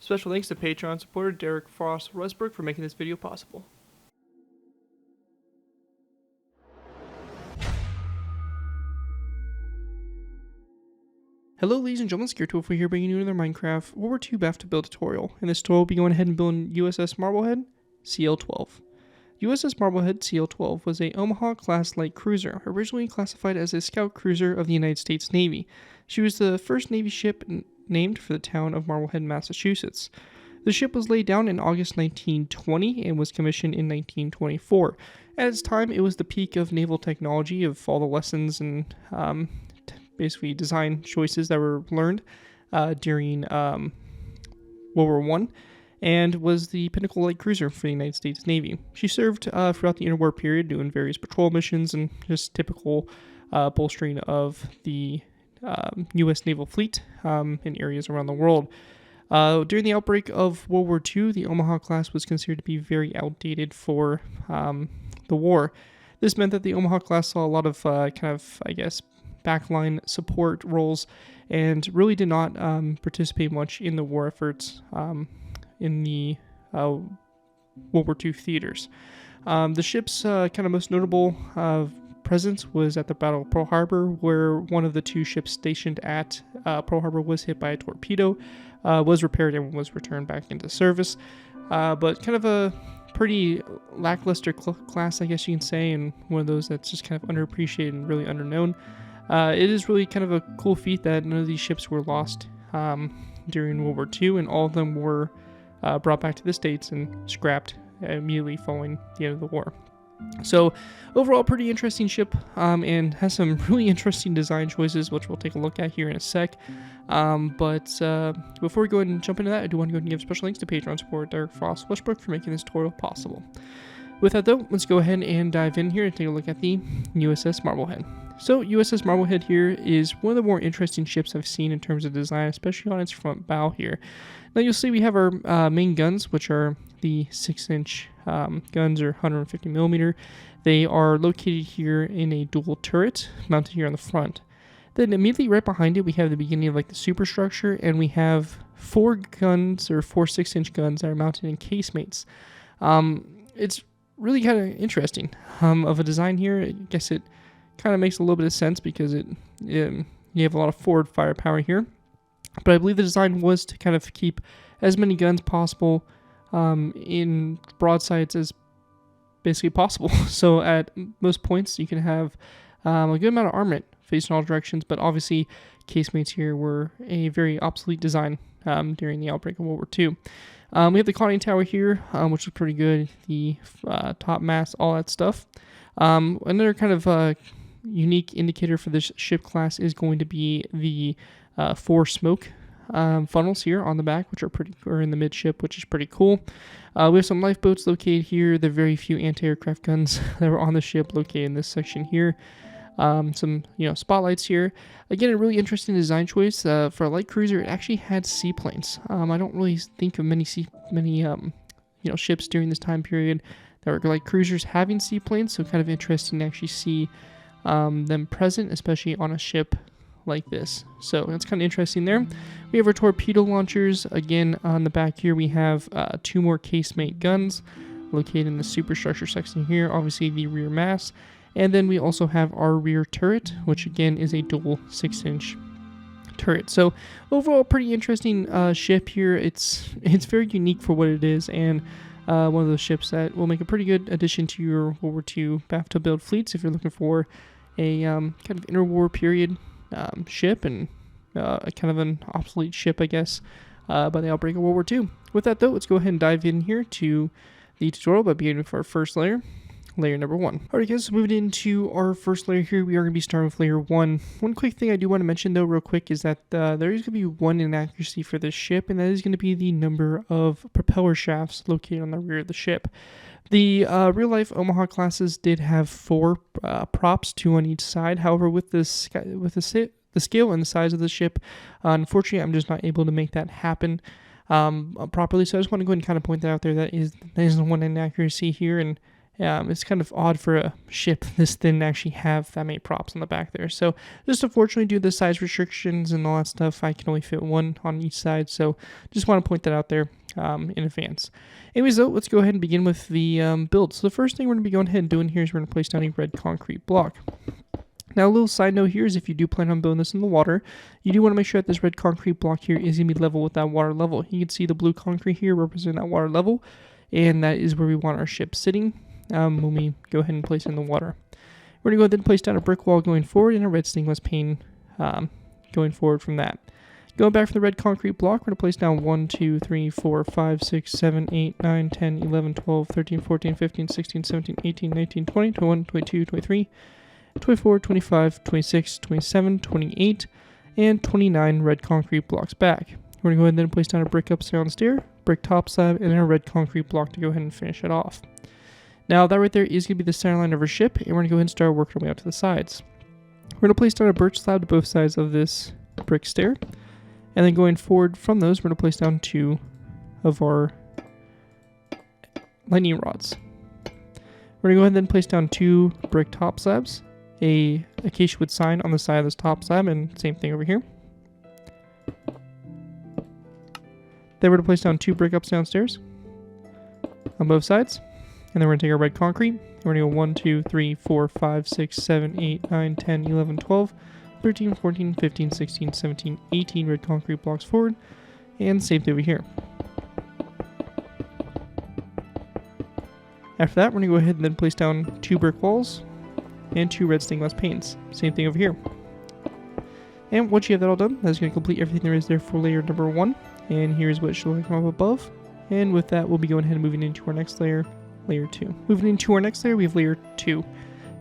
Special thanks to Patreon supporter Derek Frost Westbrook for making this video possible. Hello ladies and gentlemen, ScareTool here bringing you another Minecraft World War II BAFTA build tutorial. In this tutorial, we'll be going ahead and building USS Marblehead CL-12. USS Marblehead CL-12 was a Omaha-Class light cruiser, originally classified as a scout cruiser of the United States Navy. She was the first Navy ship named for the town of Marblehead, Massachusetts. The ship was laid down in August 1920 and was commissioned in 1924. At its time, it was the peak of naval technology, of all the lessons and basically design choices that were learned during World War I, and was the pinnacle light cruiser for the United States Navy. She served throughout the interwar period, doing various patrol missions and just typical bolstering of the U.S. naval fleet in areas around the world. During the outbreak of World War II, the Omaha-Class was considered to be very outdated for the war. This meant that the Omaha-Class saw a lot of backline support roles and really did not participate much in the war efforts in the World War II theaters. The ship's most notable presence was at the Battle of Pearl Harbor, where one of the two ships stationed at Pearl Harbor was hit by a torpedo, was repaired, and was returned back into service. But kind of a pretty lackluster class, I guess you can say, and one of those that's just kind of underappreciated and really underknown. It is really kind of a cool feat that none of these ships were lost during World War II, and all of them were brought back to the States and scrapped immediately following the end of the war. So overall, pretty interesting ship, and has some really interesting design choices, which we'll take a look at here in a sec. But before we go ahead and jump into that, I do want to go ahead and give special thanks to Patreon supporter Derek Frost Westbrook for making this tutorial possible. With that though, let's go ahead and dive in here and take a look at the USS Marblehead. So USS Marblehead here is one of the more interesting ships I've seen in terms of design, especially on its front bow here. Now you'll see we have our main guns, which are the 6-inch guns, or 150 millimeter. They are located here in a dual turret mounted here on the front. Then immediately right behind it, we have the beginning of like the superstructure, and we have 4 guns, or 4 6-inch guns that are mounted in casemates. It's really kind of interesting of a design here. I guess it kind of makes a little bit of sense because you have a lot of forward firepower here. But I believe the design was to kind of keep as many guns possible in broadsides as basically possible. So at most points, you can have a good amount of armament facing all directions, but obviously casemates here were a very obsolete design during the outbreak of World War II. We have the conning tower here, which is pretty good, the top mast, all that stuff. Another kind of unique indicator for this ship class is going to be the 4 smoke funnels here on the back, which are in the midship, which is pretty cool. We have some lifeboats located here. There are very few anti-aircraft guns that were on the ship located in this section here. Some spotlights here. Again, a really interesting design choice for a light cruiser. It actually had seaplanes. I don't really think of many ships during this time period that were like cruisers having seaplanes. So kind of interesting to actually see them present, especially on a ship like this. So that's kind of interesting there. We have our torpedo launchers. Again, on the back here, we have 2 more casemate guns located in the superstructure section here. Obviously, the rear mast. And then we also have our rear turret, which again is a dual 6-inch turret. So overall, pretty interesting ship here. It's very unique for what it is, and one of those ships that will make a pretty good addition to your World War II BAFTA build fleets if you're looking for a kind of interwar period ship, and kind of an obsolete ship, I guess, by the outbreak of World War II. With that though, let's go ahead and dive in here to the tutorial by beginning with our first layer number 1. Alright guys, so moving into our first layer here, we are going to be starting with layer 1. One quick thing I do want to mention though real quick is that there is going to be one inaccuracy for this ship, and that is going to be the number of propeller shafts located on the rear of the ship. The real-life Omaha classes did have 4 props, 2 on each side. However, with the scale and the size of the ship, unfortunately, I'm just not able to make that happen properly. So I just want to go ahead and kind of point that out there. That is one inaccuracy here, and It's kind of odd for a ship this thin to actually have that many props on the back there. So just unfortunately due to the size restrictions and all that stuff, I can only fit one on each side. So just want to point that out there in advance. Anyways, though, let's go ahead and begin with the build. So the first thing we're going to be going ahead and doing here is we're going to place down a red concrete block. Now, a little side note here is if you do plan on building this in the water, you do want to make sure that this red concrete block here is going to be level with that water level. You can see the blue concrete here representing that water level, and that is where we want our ship sitting when we go ahead and place it in the water. We're going to go ahead and place down a brick wall going forward and a red stainless pane going forward from that. Going back from the red concrete block, we're going to place down 1, 2, 3, 4, 5, 6, 7, 8, 9, 10, 11, 12, 13, 14, 15, 16, 17, 18, 19, 20, 21, 22, 23, 24, 25, 26, 27, 28, and 29 red concrete blocks back. We're going to go ahead and then place down a brick upside stair, brick top slab, and then a red concrete block to go ahead and finish it off. Now that right there is going to be the center line of our ship, and we're going to go ahead and start working our way out to the sides. We're going to place down a birch slab to both sides of this brick stair, and then going forward from those, we're going to place down 2 of our lightning rods. We're going to go ahead and then place down 2 brick top slabs, a acacia wood sign on the side of this top slab, and same thing over here. Then we're going to place down 2 brick ups downstairs on both sides. And then we're going to take our red concrete. We're going to go 1, 2, 3, 4, 5, 6, 7, 8, 9, 10, 11, 12, 13, 14, 15, 16, 17, 18 red concrete blocks forward. And same thing over here. After that, we're going to go ahead and then place down 2 brick walls and 2 red stained glass panes. Same thing over here. And once you have that all done, that's going to complete everything there is there for layer number 1. And here's what it should look like up above. And with that, we'll be going ahead and moving into our next layer, layer 2. Moving into our next layer, we have layer 2.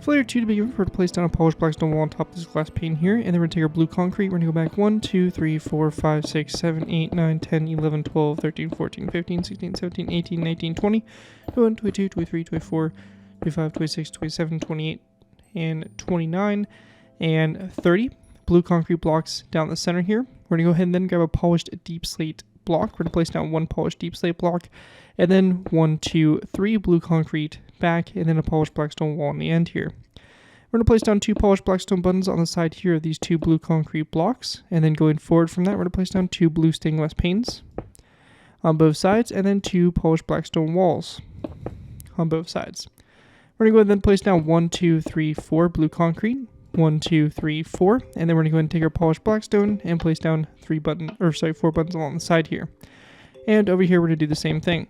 For layer 2 to begin with, we're going to place down a polished black stone wall on top of this glass pane here. And then we're going to take our blue concrete. We're going to go back 1, 2, 3, 4, 5, 6, 7, 8, 9, 10, 11, 12, 13, 14, 15, 16, 17, 18, 19, 20, 21, 22, 23, 24, 25, 26, 27, 28, and 29, and 30 blue concrete blocks down the center here. We're going to go ahead and then grab a polished deep slate block. We're going to place down 1 polished deep slate block, and then 1, 2, 3 blue concrete back, and then a polished black stone wall on the end here. We're going to place down 2 polished black stone buttons on the side here of these 2 blue concrete blocks, and then going forward from that, we're going to place down 2 blue stained glass panes on both sides, and then 2 polished black stone walls on both sides. We're going to go ahead and then place down 1, 2, 3, 4 blue concrete, 1, 2, 3, 4, and then we're going to go ahead and take our polished blackstone and place down 4 buttons along the side here. And over here, we're going to do the same thing.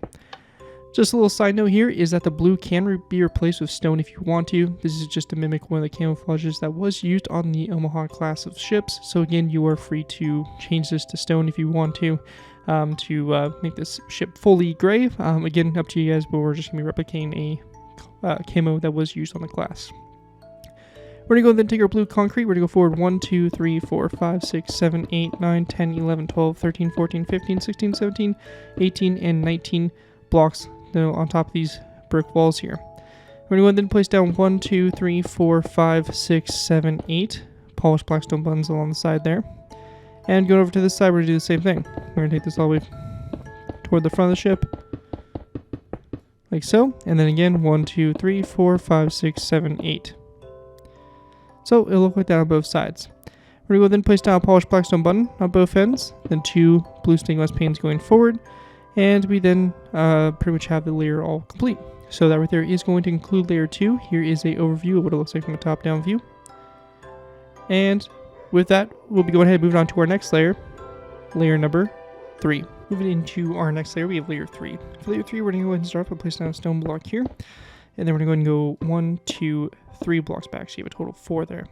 Just a little side note here is that the blue can be replaced with stone if you want to. This is just to mimic one of the camouflages that was used on the Omaha-Class of ships. So again, you are free to change this to stone if you want to make this ship fully gray. Again, up to you guys, but we're just going to be replicating a camo that was used on the class. We're going to go then take our blue concrete. We're going to go forward 1, 2, 3, 4, 5, 6, 7, 8, 9, 10, 11, 12, 13, 14, 15, 16, 17, 18, and 19 blocks on top of these brick walls here. We're going to go then place down 1, 2, 3, 4, 5, 6, 7, 8 polished blackstone buttons along the side there. And going over to this side, we're going to do the same thing. We're going to take this all the way toward the front of the ship, like so. And then again, 1, 2, 3, 4, 5, 6, 7, 8. So it'll look like that on both sides. We're going to go then place down a polished blackstone button on both ends, then 2 blue stained glass panes going forward, and we then pretty much have the layer all complete. So that right there is going to include layer 2. Here is an overview of what it looks like from a top-down view. And with that, we'll be going ahead and moving on to our next layer, layer number 3. Moving into our next layer, we have layer 3. For layer 3, we're going to go ahead and start off by placing down a stone block here. And then we're going to go and go 1, 2, 3 blocks back, so you have a total of 4 there.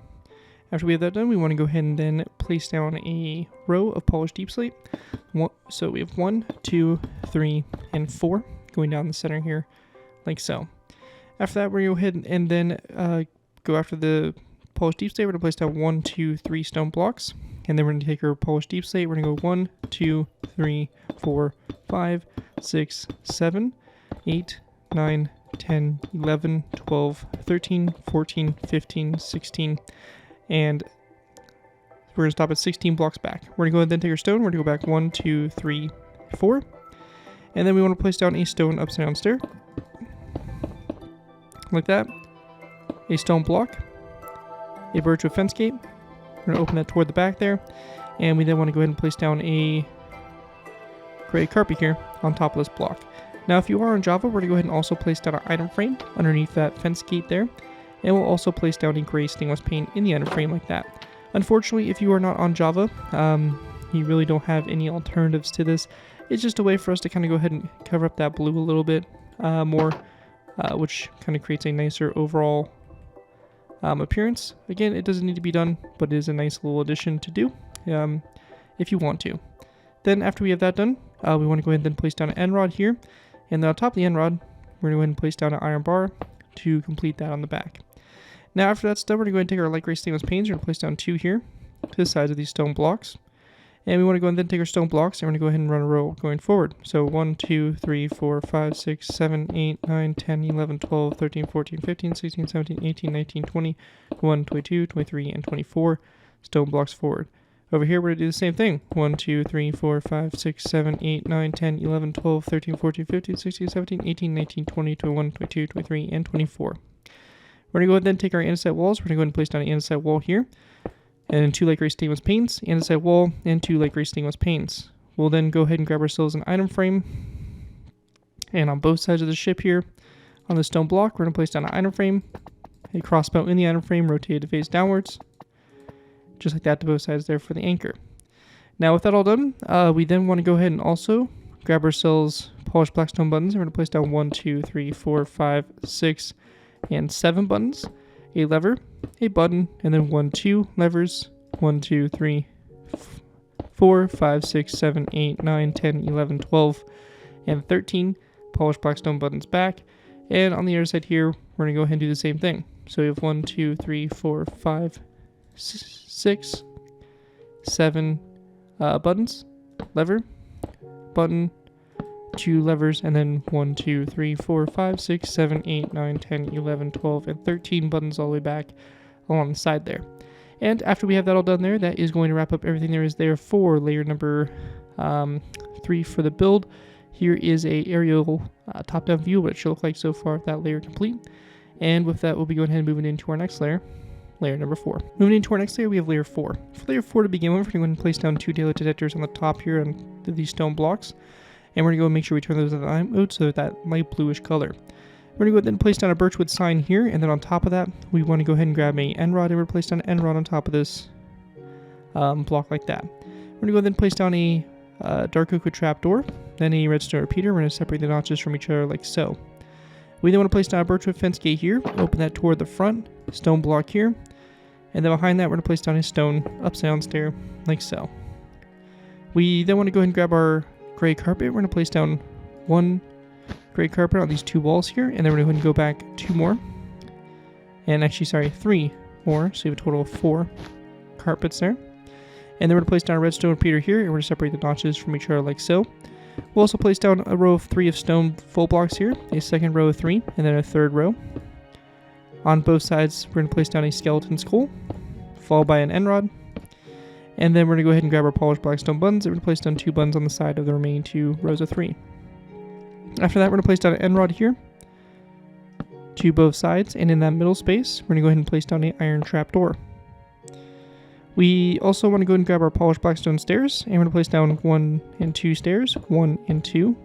After we have that done, we want to go ahead and then place down a row of polished deep slate. So we have 1, 2, 3, and 4 going down the center here, like so. After that, we're going to go ahead and then go after the polished deep slate. We're going to place down 1, 2, 3 stone blocks. And then we're going to take our polished deep slate. We're going to go 1, 2, 3, 4, 5, 6, 7, 8, 9, 10, 11, 12, 13, 14, 15, 16, and we're going to stop at 16 blocks back. We're going to go ahead and then take our stone. We're going to go back 1, 2, 3, 4, and then we want to place down a stone upside down stair. like that, a stone block, a birch with fence gate. We're going to open that toward the back there, and we then want to go ahead and place down a gray carpet here on top of this block. Now if you are on Java, we're going to go ahead and also place down an item frame underneath that fence gate there, and we'll also place down a gray stainless paint in the item frame like that. Unfortunately, if you are not on Java, you really don't have any alternatives to this. It's just a way for us to kind of go ahead and cover up that blue a little bit more, which kind of creates a nicer overall appearance. Again, it doesn't need to be done, but it is a nice little addition to do if you want to. Then after we have that done, we want to go ahead and then place down an end rod here, and then on top of the end rod, we're going to go ahead and place down an iron bar to complete that on the back. Now after that's done, we're going to go ahead and take our light gray stainless paints. We're going to place down 2 here to the sides of these stone blocks. And we want to go and then take our stone blocks, and we're going to go ahead and run a row going forward. So 1, 2, 3, 4, 5, 6, 7, 8, 9, 10, 11, 12, 13, 14, 15, 16, 17, 18, 19, 20, 21, 22, 23, and 24 stone blocks forward. Over here, we're going to do the same thing. 1, 2, 3, 4, 5, 6, 7, 8, 9, 10, 11, 12, 13, 14, 15, 16, 17, 18, 19, 20, 21, 22, 23, and 24. We're going to go ahead and then take our andesite walls. We're going to go ahead and place down an andesite wall here, and 2 light gray stainless paints, andesite wall, and 2 light gray stainless paints. We'll then go ahead and grab ourselves an item frame, and on both sides of the ship here, on the stone block, we're going to place down an item frame, a crossbow in the item frame rotated to face downwards, just like that to both sides there for the anchor. Now with that all done, we then want to go ahead and also grab ourselves polished black stone buttons. We're going to place down 1, 2, 3, 4, 5, 6, and 7 buttons, a lever, a button, and then 1, 2 levers, 1, 2, 3, 4, 5, 6, 7, 8, 9, 10, 11, 12, and 13 polished black stone buttons back. And on the other side here, we're going to go ahead and do the same thing. So we have 1, 2, 3, 4, 5, 6, 7 buttons, lever, button, 2 levers, and then 1, 2, 3, 4, 5, 6, 7, 8, 9, 10, 11, 12, and 13 buttons all the way back along the side there. And after we have that all done there, that is going to wrap up everything there is there for layer number 3 for the build. Here is a aerial top-down view, what it should look like so far with that layer complete. And with that, we'll be going ahead and moving into our next layer, layer number 4. Moving into our next layer, we have layer 4. For layer 4 to begin with, we're going to go ahead and place down 2 daylight detectors on the top here on these stone blocks. And we're going to go and make sure we turn those to the night mode so that light bluish color. We're going to go ahead and place down a birchwood sign here, and then on top of that, we want to go ahead and grab a end rod, and we're going to place down an end rod on top of this block like that. We're going to go ahead and place down a dark oak with trapdoor, then a redstone repeater. We're going to separate the notches from each other like so. We then want to place down a birchwood fence gate here, open that toward the front, stone block here, and then behind that, we're going to place down a stone upside down stair like so. We then want to go ahead and grab our gray carpet. We're going to place down 1 gray carpet on these 2 walls here, and then we're going to go back 2 more, and actually, sorry, 3 more, so we have a total of 4 carpets there. And then we're going to place down a redstone repeater here, and we're going to separate the notches from each other like so. We'll also place down a row of 3 of stone full blocks here, a second row of 3, and then a third row. On both sides, we're going to place down a skeleton skull, followed by an end rod. And then we're going to go ahead and grab our polished black stone buttons, and we're going to place down 2 buttons on the side of the remaining 2 rows of 3. After that, we're going to place down an end rod here to both sides, and in that middle space, we're going to go ahead and place down an iron trapdoor. We also want to go ahead and grab our polished black stone stairs, and we're going to place down 1 and 2 stairs, 1 and 2,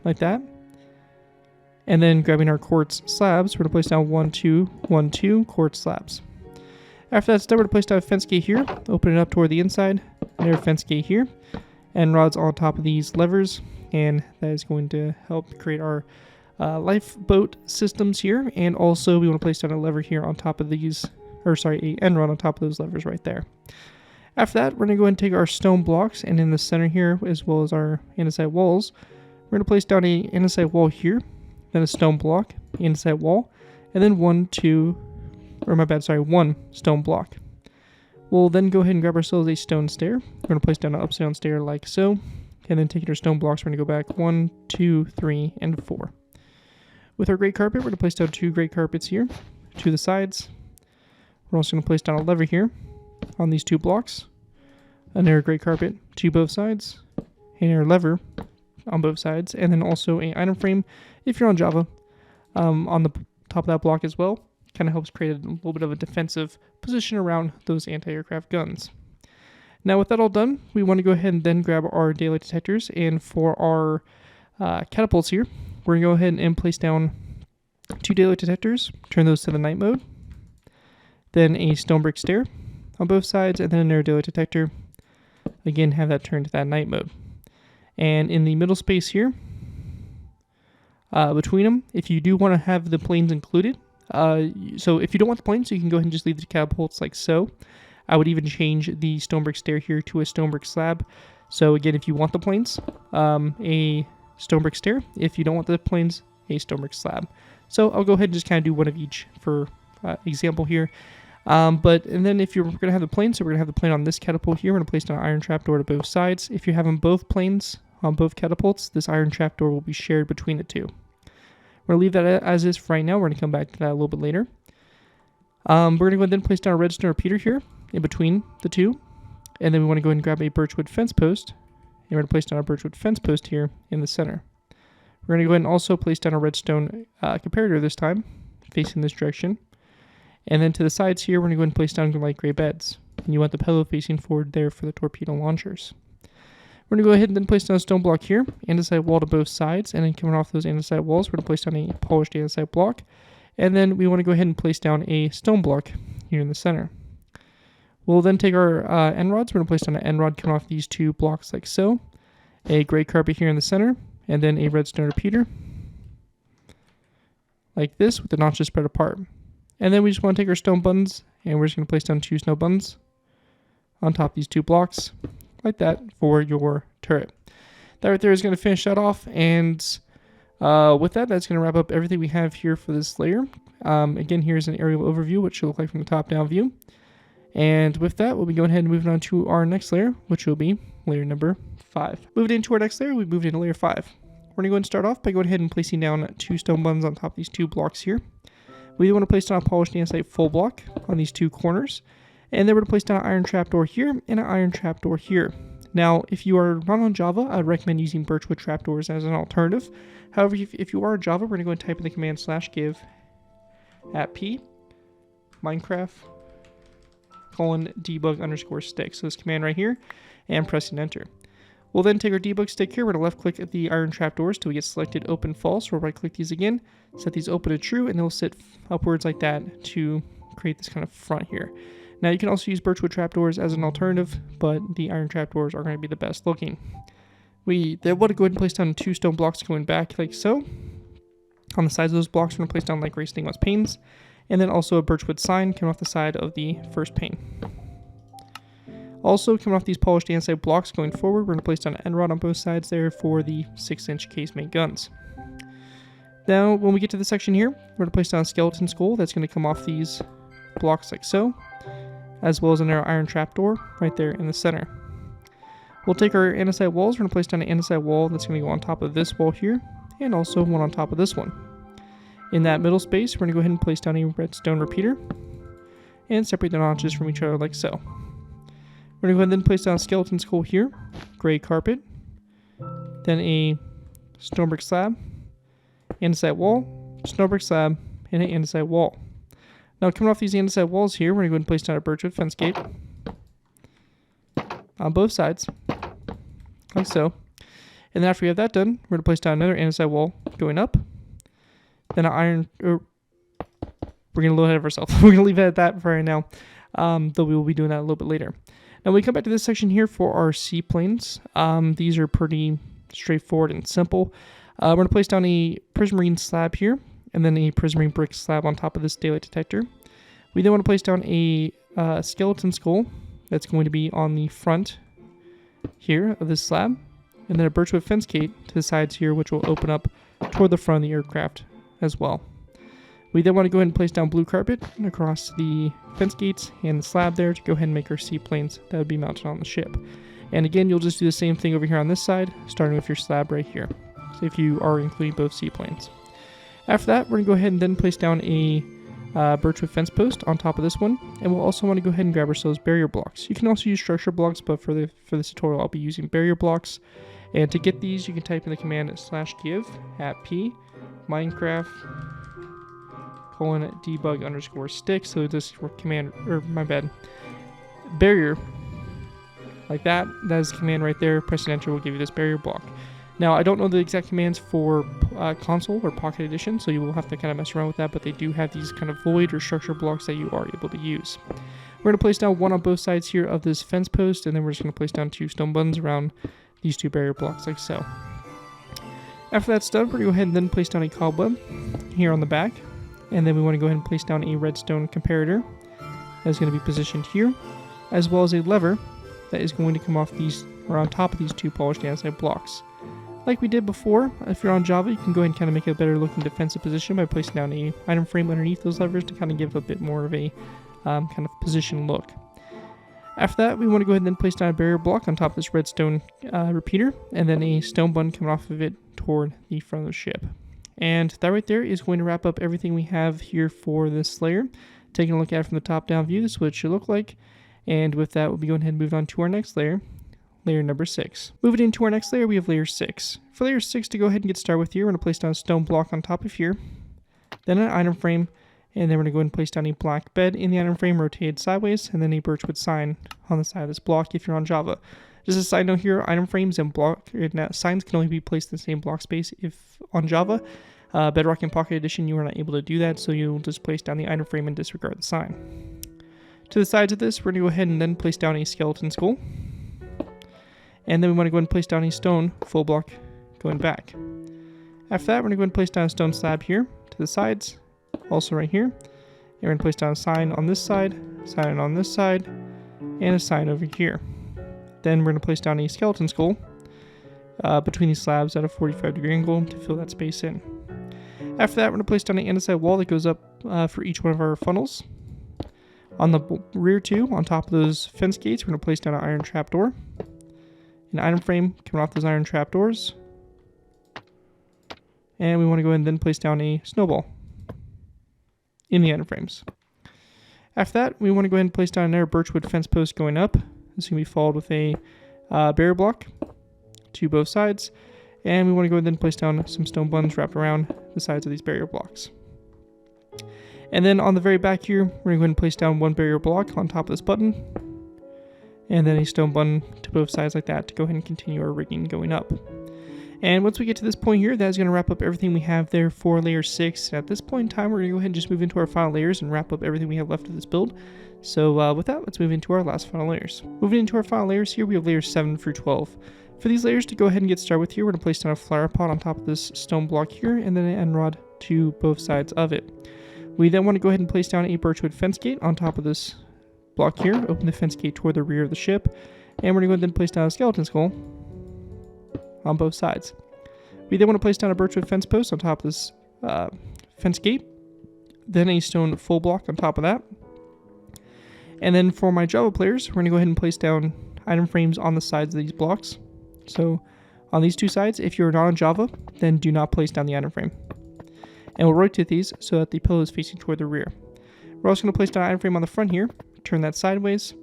like that. And then grabbing our quartz slabs, we're going to place down 1, 2, 1, 2 quartz slabs. After that's done, we're going to place down a fence gate here, open it up toward the inside, and a fence gate here, and rods on top of these levers, and that is going to help create our lifeboat systems here. And also we want to place down a lever here on top of these, or sorry, a end rod on top of those levers right there. After that, we're going to go ahead and take our stone blocks, and in the center here, as well as our andesite walls, we're going to place down a andesite wall here, then a stone block, andesite wall, and then 1 stone block. We'll then go ahead and grab ourselves a stone stair. We're going to place down an upside down stair like so, and then taking our stone blocks, we're going to go back 1, 2, 3, and 4. With our gray carpet, we're going to place down 2 gray carpets here to the sides. We're also going to place down a lever here on these 2 blocks, another gray carpet to both sides, and our lever on both sides, and then also an item frame, if you're on Java, on the top of that block as well. Kind of helps create a little bit of a defensive position around those anti-aircraft guns. Now with that all done, we want to go ahead and then grab our daylight detectors, and for our catapults here, we're going to go ahead and place down 2 daylight detectors, turn those to the night mode, then a stone brick stair on both sides, and then another daylight detector. Again, have that turned to that night mode. And in the middle space here, between them, if you do want to have the planes included, so if you don't want the planes, you can go ahead and just leave the catapults like so. I would even change the stone brick stair here to a stone brick slab. So again, if you want the planes, a stone brick stair. If you don't want the planes, a stone brick slab. So I'll go ahead and just kind of do one of each for example here. And then if you're going to have the plane, so we're going to have the plane on this catapult here. We're going to place down an iron trapdoor to both sides. If you're having both planes on both catapults, this iron trapdoor will be shared between the two. We're going to leave that as is for right now. We're going to come back to that a little bit later. We're going to go ahead and then place down a redstone repeater here in between the two. And then we want to go ahead and grab a birchwood fence post. And we're going to place down a birchwood fence post here in the center. We're going to go ahead and also place down a redstone comparator this time, facing this direction. And then to the sides here, we're going to go ahead and place down light gray beds. And you want the pillow facing forward there for the torpedo launchers. We're going to go ahead and then place down a stone block here, andesite wall to both sides, and then coming off those andesite walls, we're going to place down a polished andesite block. And then we want to go ahead and place down a stone block here in the center. We'll then take our end rods. We're going to place down an end rod coming off these 2 blocks like so. A gray carpet here in the center, and then a redstone repeater like this with the notches spread apart. And then we just want to take our stone buttons, and we're just going to place down 2 snow buttons on top of these 2 blocks like that for your turret. That right there is going to finish that off, and with that, that's going to wrap up everything we have here for this layer. Again, here's an aerial overview, what it should look like from the top-down view. And with that, we'll be going ahead and moving on to our next layer, which will be layer number 5. Moving into our next layer, we moved into layer 5. We're going to go ahead and start off by going ahead and placing down 2 stone buttons on top of these 2 blocks here. We want to place down a polished andesite full block on these 2 corners. And then we're going to place down an iron trapdoor here and an iron trapdoor here. Now, if you are not on Java, I'd recommend using birchwood trapdoors as an alternative. However, if you are on Java, we're going to go and type in the command /give @p Minecraft :debug_stick. So this command right here, and pressing enter. We'll then take our debug stick here. We're going to left click at the iron trapdoors till we get selected open false. We'll right click these again, set these open to true, and they'll sit upwards like that to create this kind of front here. Now you can also use birchwood trapdoors as an alternative, but the iron trapdoors are going to be the best looking. We then want to go ahead and place down 2 stone blocks going back like so. On the sides of those blocks, we're going to place down light gray stained glass panes, and then also a birchwood sign coming off the side of the first pane. Also, coming off these polished andesite blocks going forward, we're going to place down an end rod on both sides there for the 6-inch casemate guns. Now, when we get to this section here, we're going to place down a skeleton skull that's going to come off these blocks like so, as well as another iron trapdoor right there in the center. We'll take our andesite walls. We're going to place down an andesite wall that's going to go on top of this wall here, and also one on top of this one. In that middle space, we're going to go ahead and place down a redstone repeater and separate the notches from each other like so. We're going to go ahead and then place down a skeleton skull here, gray carpet, then a stone brick slab, andesite wall, stone brick slab, and an andesite wall. Now coming off these andesite walls here, we're going to go ahead and place down a birchwood fence gate on both sides, like so. And then after we have that done, we're going to place down another andesite wall going up, then an iron, we're going to load ahead of ourselves. We're going to leave it at that for right now, though we will be doing that a little bit later. Now we come back to this section here for our seaplanes. These are pretty straightforward and simple. We're going to place down a prismarine slab here, and then a prismarine brick slab on top of this daylight detector. We then want to place down a skeleton skull that's going to be on the front here of this slab, and then a birchwood fence gate to the sides here, which will open up toward the front of the aircraft as well. We then want to go ahead and place down blue carpet across the fence gates and the slab there to go ahead and make our seaplanes that would be mounted on the ship. And again, you'll just do the same thing over here on this side, starting with your slab right here, so if you are including both seaplanes. After that, we're going to go ahead and then place down a birchwood fence post on top of this one, and we'll also want to go ahead and grab ourselves barrier blocks. You can also use structure blocks, but for this tutorial, I'll be using barrier blocks. And to get these, you can type in the command /give @p Minecraft /debug_stick. So this command, or my bad, barrier, like that. That is the command right there. Pressing enter will give you this barrier block. Now, I don't know the exact commands for console or Pocket Edition, so you will have to kind of mess around with that, but they do have these kind of void or structure blocks that you are able to use. We're going to place down one on both sides here of this fence post, and then we're just going to place down 2 stone buttons around these 2 barrier blocks like so. After that's done, we're going to go ahead and then place down a cobweb here on the back, and then we want to go ahead and place down a redstone comparator that's going to be positioned here, as well as a lever that is going to come off these, or on top of these 2 polished andesite blocks. Like we did before, if you're on Java, you can go ahead and kind of make a better looking defensive position by placing down a item frame underneath those levers to kind of give a bit more of a kind of position look. After that, we want to go ahead and then place down a barrier block on top of this redstone repeater, and then a stone button coming off of it toward the front of the ship. And that right there is going to wrap up everything we have here for this layer. Taking a look at it from the top down view, this is what it should look like. And with that, we'll be going ahead and move on to our next layer. Layer number 6. Moving into our next layer, we have layer 6. For layer 6 to go ahead and get started with here, we're going to place down a stone block on top of here, then an item frame, and then we're going to go ahead and place down a black bed in the item frame rotated sideways, and then a birchwood sign on the side of this block if you're on Java. Just a side note here, item frames and signs can only be placed in the same block space if on Java. Bedrock and Pocket Edition, you are not able to do that, so you'll just place down the item frame and disregard the sign. To the sides of this, we're going to go ahead and then place down a skeleton skull. And then we want to go ahead and place down a stone full block going back. After that, we're going to go ahead and place down a stone slab here to the sides, also right here. And we're going to place down a sign on this side, sign on this side, and a sign over here. Then we're going to place down a skeleton skull between these slabs at a 45-degree angle to fill that space in. After that, we're going to place down an andesite wall that goes up for each one of our funnels. On the rear too, on top of those fence gates, we're going to place down an iron trapdoor. An item frame coming off those iron trapdoors. And we want to go ahead and then place down a snowball in the item frames. After that, we want to go ahead and place down another birchwood fence post going up. This can be followed with a barrier block to both sides. And we want to go ahead and then place down some stone buttons wrapped around the sides of these barrier blocks. And then on the very back here, we're going to go ahead and place down one barrier block on top of this button. And then a stone button to both sides like that to go ahead and continue our rigging going up. And once we get to this point here, that is going to wrap up everything we have there for layer 6. And at this point in time, we're going to go ahead and just move into our final layers and wrap up everything we have left of this build. So with that, let's move into our last final layers. Moving into our final layers here, we have layers 7 through 12. For these layers to go ahead and get started with here, we're going to place down a flower pot on top of this stone block here, and then an end rod to both sides of it. We then want to go ahead and place down a birchwood fence gate on top of this block here, open the fence gate toward the rear of the ship, and we're going to go ahead and place down a skeleton skull on both sides. We then want to place down a birchwood fence post on top of this fence gate, then a stone full block on top of that. And then for my Java players, we're going to go ahead and place down item frames on the sides of these blocks. So on these 2 sides, if you're not on Java, then do not place down the item frame. And we'll rotate these so that the pillow is facing toward the rear. We're also going to place down an item frame on the front here, turn that sideways,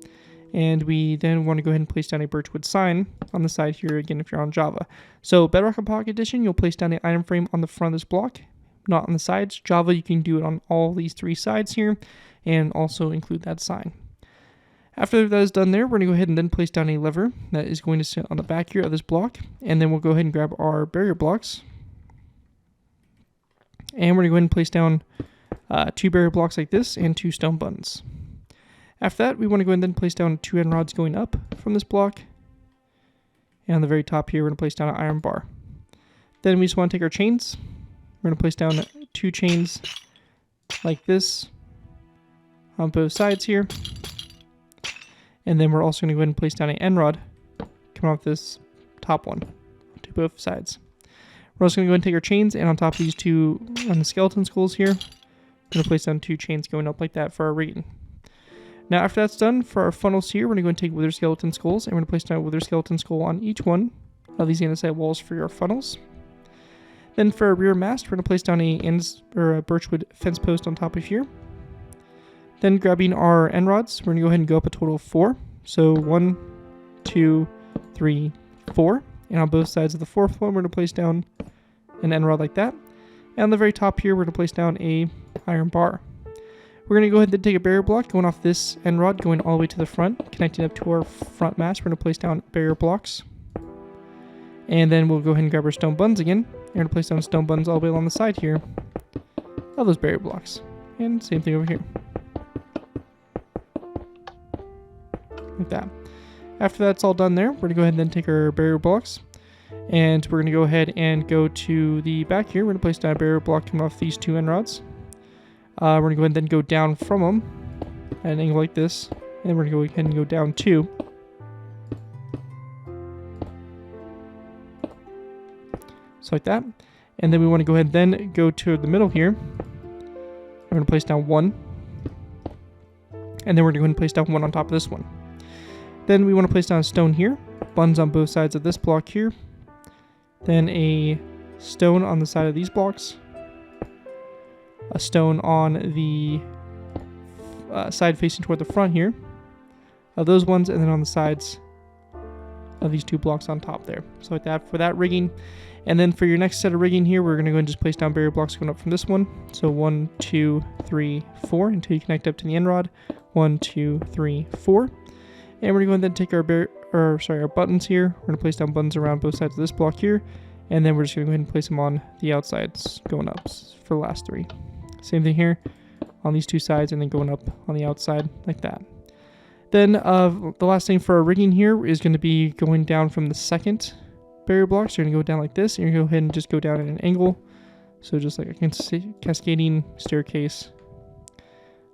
and we then want to go ahead and place down a birchwood sign on the side here again if you're on Java. So Bedrock and Pocket Edition, you'll place down the item frame on the front of this block, not on the sides. Java, you can do it on all these 3 sides here, and also include that sign. After that is done there, we're going to go ahead and then place down a lever that is going to sit on the back here of this block, and then we'll go ahead and grab our barrier blocks. And we're going to go ahead and place down 2 barrier blocks like this and 2 stone buttons. After that, we want to go ahead and then place down 2 end rods going up from this block. And on the very top here, we're going to place down an iron bar. Then we just want to take our chains. We're going to place down 2 chains like this on both sides here. And then we're also going to go ahead and place down an end rod coming off this top one to both sides. We're also going to go ahead and take our chains, and on top of these 2 on the skeleton skulls here, we're going to place down 2 chains going up like that for our rigging. Now after that's done, for our funnels here, we're going to go and take wither skeleton skulls, and we're going to place down a wither skeleton skull on each one of these andesite walls for your funnels. Then for our rear mast, we're going to place down a birchwood fence post on top of here. Then grabbing our end rods, we're going to go ahead and go up a total of 4. So 1, 2, 3, 4. And on both sides of the 4th one, we're going to place down an end rod like that. And on the very top here, we're going to place down a iron bar. We're going to go ahead and take a barrier block going off this end rod, going all the way to the front, connecting up to our front mast. We're going to place down barrier blocks. And then we'll go ahead and grab our stone buttons again. We're going to place down stone buttons all the way along the side here of those barrier blocks. And same thing over here. Like that. After that's all done there, we're going to go ahead and then take our barrier blocks. And we're going to go ahead and go to the back here. We're going to place down a barrier block coming off these two end rods. We're going to go ahead and then go down from them at an angle like this. And we're going to go ahead and go down 2. So like that. And then we want to go ahead and then go to the middle here. We're going to place down 1. And then we're going to go ahead and place down 1 on top of this one. Then we want to place down a stone here. Buttons on both sides of this block here. Then a stone on the side of these blocks. A stone on the side facing toward the front here of those ones, and then on the sides of these 2 blocks on top there. So like that for that rigging. And then for your next set of rigging here, we're going to go and just place down barrier blocks going up from this one. So 1, 2, 3, 4 until you connect up to the end rod. 1, 2, 3, 4. And we're going to then take our buttons here. We're going to place down buttons around both sides of this block here. And then we're just going to go ahead and place them on the outsides going up for the last 3. Same thing here on these 2 sides and then going up on the outside like that. Then the last thing for our rigging here is going to be going down from the second barrier block. So you're going to go down like this and you're going to go ahead and just go down at an angle. So just like a cascading staircase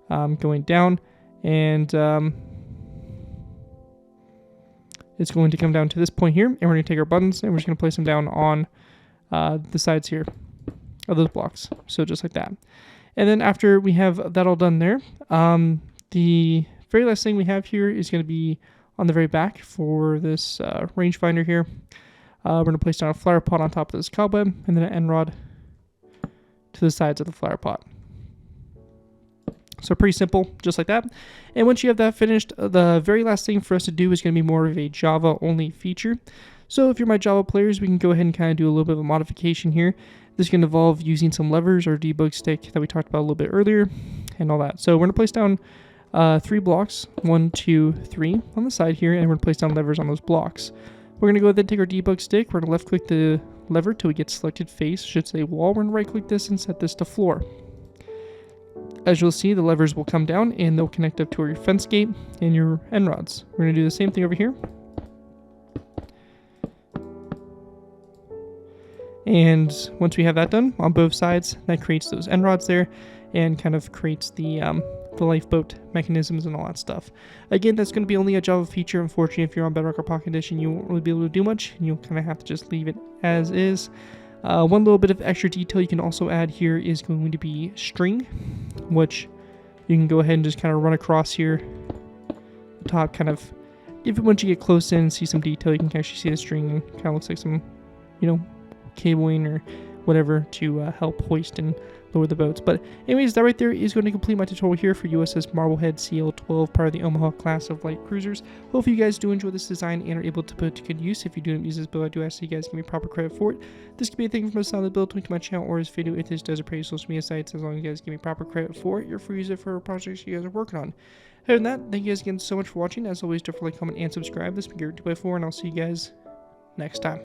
going down. And it's going to come down to this point here. And we're going to take our buttons and we're just going to place them down on the sides here of those blocks. So just like that. And then after we have that all done there, the very last thing we have here is going to be on the very back for this rangefinder here. We're going to place down a flower pot on top of this cobweb and then an end rod to the sides of the flower pot. So pretty simple, just like that. And once you have that finished, the very last thing for us to do is going to be more of a Java-only feature. So if you're my Java players, we can go ahead and kind of do a little bit of a modification here. This can involve using some levers or debug stick that we talked about a little bit earlier and all that. So we're going to place down 3 blocks, 1, 2, 3 on the side here, and we're going to place down levers on those blocks. We're going to go ahead and take our debug stick. We're going to left click the lever till we get selected face, should say wall. We're going to right click this and set this to floor. As you'll see, the levers will come down and they'll connect up to your fence gate and your end rods. We're going to do the same thing over here. And once we have that done on both sides, that creates those end rods there and kind of creates the lifeboat mechanisms and all that stuff. Again, that's going to be only a Java feature. Unfortunately, if you're on Bedrock or Pocket Edition, you won't really be able to do much, and you'll kind of have to just leave it as is. One little bit of extra detail you can also add here is going to be string, which you can go ahead and just kind of run across here. The top kind of, once you get close in and see some detail, you can actually see the string and kind of looks like some, cabling or whatever to help hoist and lower the boats. But anyways, that right there is going to complete my tutorial here for USS Marblehead CL-12, part of the Omaha class of light cruisers. Hopefully you guys do enjoy this design and are able to put it to good use. If you do use this build, I do ask that you guys give me proper credit for it. This could be a thing from us on the build, link to my channel or this video if this does appear to social media sites. As long as you guys give me proper credit for it, you're free to use it for projects you guys are working on. Other than that, thank you guys again so much for watching. As always, don't forget to like, comment, and subscribe. This has been Garrett 2x4, and I'll see you guys next time.